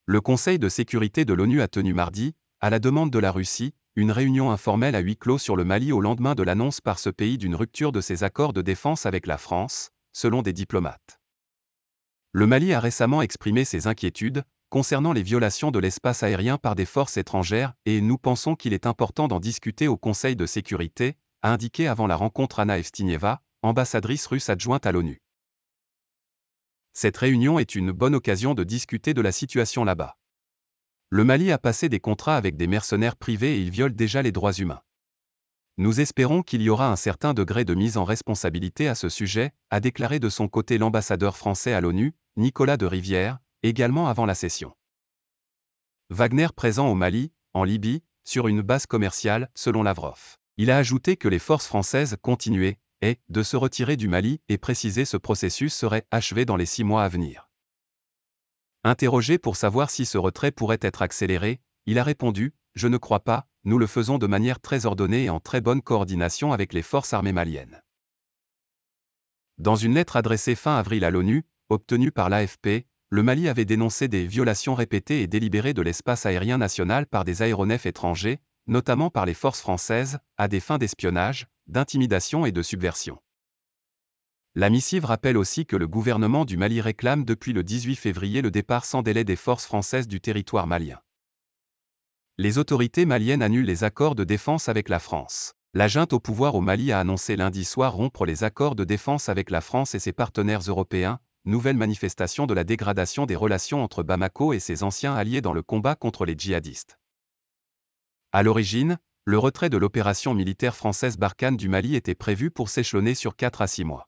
Le Conseil de sécurité de l'ONU a tenu mardi, à la demande de la Russie, une réunion informelle à huis clos sur le Mali au lendemain de l'annonce par ce pays d'une rupture de ses accords de défense avec la France, selon des diplomates. Le Mali a récemment exprimé ses inquiétudes concernant les violations de l'espace aérien par des forces étrangères et nous pensons qu'il est important d'en discuter au Conseil de sécurité, a indiqué avant la rencontre Anna Evstinieva, ambassadrice russe adjointe à l'ONU. Cette réunion est une bonne occasion de discuter de la situation là-bas. Le Mali a passé des contrats avec des mercenaires privés et il viole déjà les droits humains. Nous espérons qu'il y aura un certain degré de mise en responsabilité à ce sujet, a déclaré de son côté l'ambassadeur français à l'ONU, Nicolas de Rivière, également avant la session. Wagner présent au Mali, en Libye, sur une base commerciale, selon Lavrov. Il a ajouté que les forces françaises continuaient, de se retirer du Mali et précisé ce processus serait achevé dans les 6 mois à venir. Interrogé pour savoir si ce retrait pourrait être accéléré, il a répondu « Je ne crois pas, nous le faisons de manière très ordonnée et en très bonne coordination avec les forces armées maliennes ». Dans une lettre adressée fin avril à l'ONU, obtenue par l'AFP, le Mali avait dénoncé des violations répétées et délibérées de l'espace aérien national par des aéronefs étrangers, notamment par les forces françaises, à des fins d'espionnage, d'intimidation et de subversion. La missive rappelle aussi que le gouvernement du Mali réclame depuis le 18 février le départ sans délai des forces françaises du territoire malien. Les autorités maliennes annulent les accords de défense avec la France. La junte au pouvoir au Mali a annoncé lundi soir rompre les accords de défense avec la France et ses partenaires européens, nouvelle manifestation de la dégradation des relations entre Bamako et ses anciens alliés dans le combat contre les djihadistes. À l'origine, le retrait de l'opération militaire française Barkhane du Mali était prévu pour s'échelonner sur 4 à 6 mois.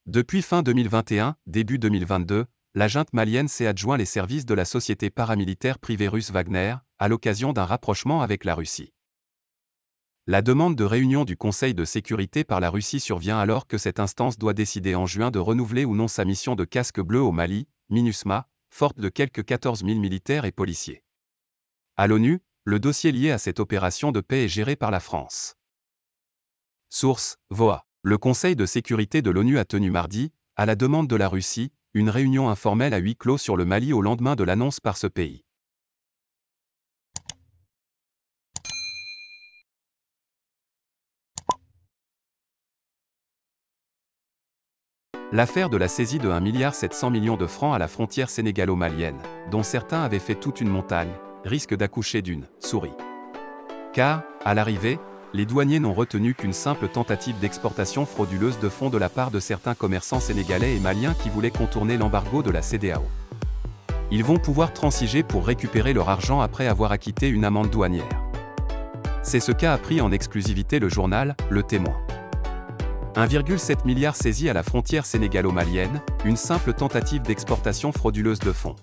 Depuis fin 2021, début 2022, la junte malienne s'est adjoint les services de la société paramilitaire privée russe Wagner, à l'occasion d'un rapprochement avec la Russie. La demande de réunion du Conseil de sécurité par la Russie survient alors que cette instance doit décider en juin de renouveler ou non sa mission de casque bleu au Mali, MINUSMA, forte de quelques 14 000 militaires et policiers. À l'ONU, le dossier lié à cette opération de paix est géré par la France. Source, VOA. Le Conseil de sécurité de l'ONU a tenu mardi, à la demande de la Russie, une réunion informelle à huis clos sur le Mali au lendemain de l'annonce par ce pays. L'affaire de la saisie de 1,7 milliard de francs à la frontière sénégalo-malienne, dont certains avaient fait toute une montagne, risque d'accoucher d'une souris. Car, à l'arrivée, les douaniers n'ont retenu qu'une simple tentative d'exportation frauduleuse de fonds de la part de certains commerçants sénégalais et maliens qui voulaient contourner l'embargo de la CEDEAO. Ils vont pouvoir transiger pour récupérer leur argent après avoir acquitté une amende douanière. C'est ce qu'a appris en exclusivité le journal Le Témoin. 1,7 milliard saisi à la frontière sénégalo-malienne, une simple tentative d'exportation frauduleuse de fonds.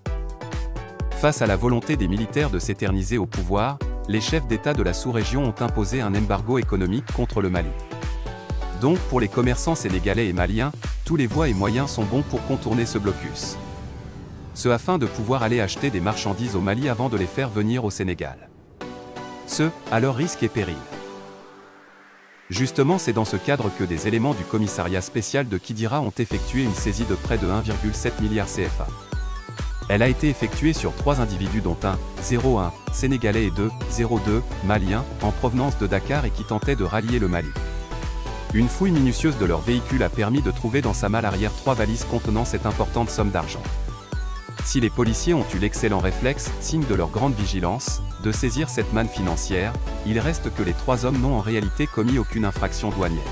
Face à la volonté des militaires de s'éterniser au pouvoir, les chefs d'État de la sous-région ont imposé un embargo économique contre le Mali. Donc pour les commerçants sénégalais et maliens, tous les voies et moyens sont bons pour contourner ce blocus. Ce afin de pouvoir aller acheter des marchandises au Mali avant de les faire venir au Sénégal. Ce, à leur risque et péril. Justement, c'est dans ce cadre que des éléments du commissariat spécial de Kidira ont effectué une saisie de près de 1,7 milliard CFA. Elle a été effectuée sur 3 individus dont un, 01, sénégalais et 2, 02, malien, en provenance de Dakar et qui tentaient de rallier le Mali. Une fouille minutieuse de leur véhicule a permis de trouver dans sa malle arrière 3 valises contenant cette importante somme d'argent. Si les policiers ont eu l'excellent réflexe, signe de leur grande vigilance, de saisir cette manne financière, il reste que les 3 hommes n'ont en réalité commis aucune infraction douanière.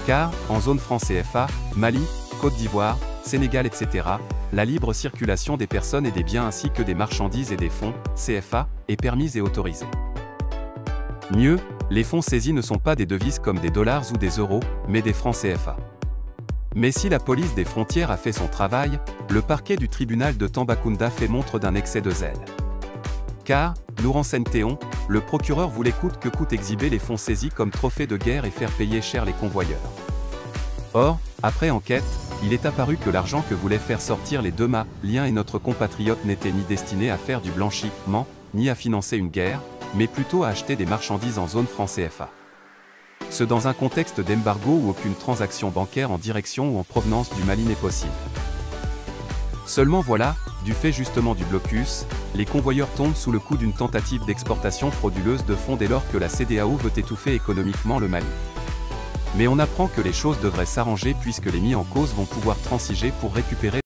Car, en zone franc CFA, Mali, Côte d'Ivoire, Sénégal etc., la libre circulation des personnes et des biens ainsi que des marchandises et des fonds, CFA, est permise et autorisée. Mieux, les fonds saisis ne sont pas des devises comme des dollars ou des euros, mais des francs CFA. Mais si la police des frontières a fait son travail, le parquet du tribunal de Tambacounda fait montre d'un excès de zèle. Car, nous renseigne Théon, le procureur voulait coûte que coûte exhiber les fonds saisis comme trophée de guerre et faire payer cher les convoyeurs. Or, après enquête, il est apparu que l'argent que voulaient faire sortir les deux Maliens et notre compatriote n'était ni destiné à faire du blanchiment, ni à financer une guerre, mais plutôt à acheter des marchandises en zone franc CFA. Ce dans un contexte d'embargo où aucune transaction bancaire en direction ou en provenance du Mali n'est possible. Seulement voilà, Du fait justement du blocus, les convoyeurs tombent sous le coup d'une tentative d'exportation frauduleuse de fonds dès lors que la CEDEAO veut étouffer économiquement le Mali. Mais on apprend que les choses devraient s'arranger puisque les mis en cause vont pouvoir transiger pour récupérer